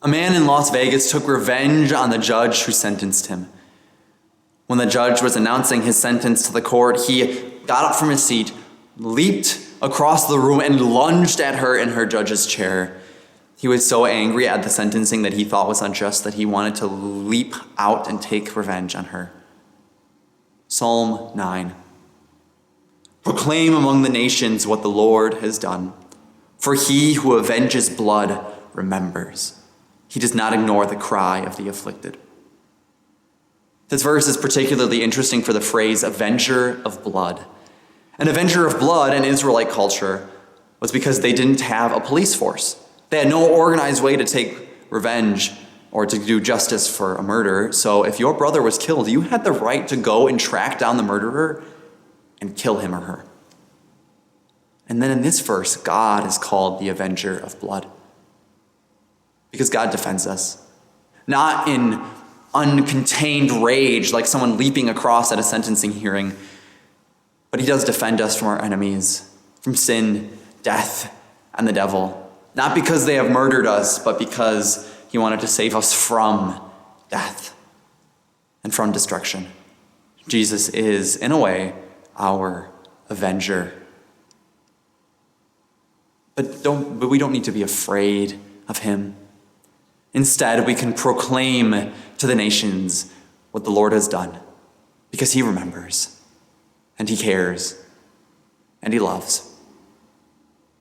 A man in Las Vegas took revenge on the judge who sentenced him. When the judge was announcing his sentence to the court, he got up from his seat, leaped across the room, and lunged at her in her judge's chair. He was so angry at the sentencing that he thought was unjust that he wanted to leap out and take revenge on her. Psalm 9. Proclaim among the nations what the Lord has done. For he who avenges blood remembers. He does not ignore the cry of the afflicted. This verse is particularly interesting for the phrase Avenger of Blood. An Avenger of Blood in Israelite culture was because they didn't have a police force. They had no organized way to take revenge or to do justice for a murder. So if your brother was killed, you had the right to go and track down the murderer and kill him or her. And then in this verse, God is called the Avenger of Blood. Because God defends us. Not in uncontained rage like someone leaping across at a sentencing hearing, but he does defend us from our enemies, from sin, death, and the devil. Not because they have murdered us, but because he wanted to save us from death and from destruction. Jesus is, in a way, our avenger. But we don't need to be afraid of him. Instead, we can proclaim to the nations what the Lord has done, because he remembers, and he cares, and he loves.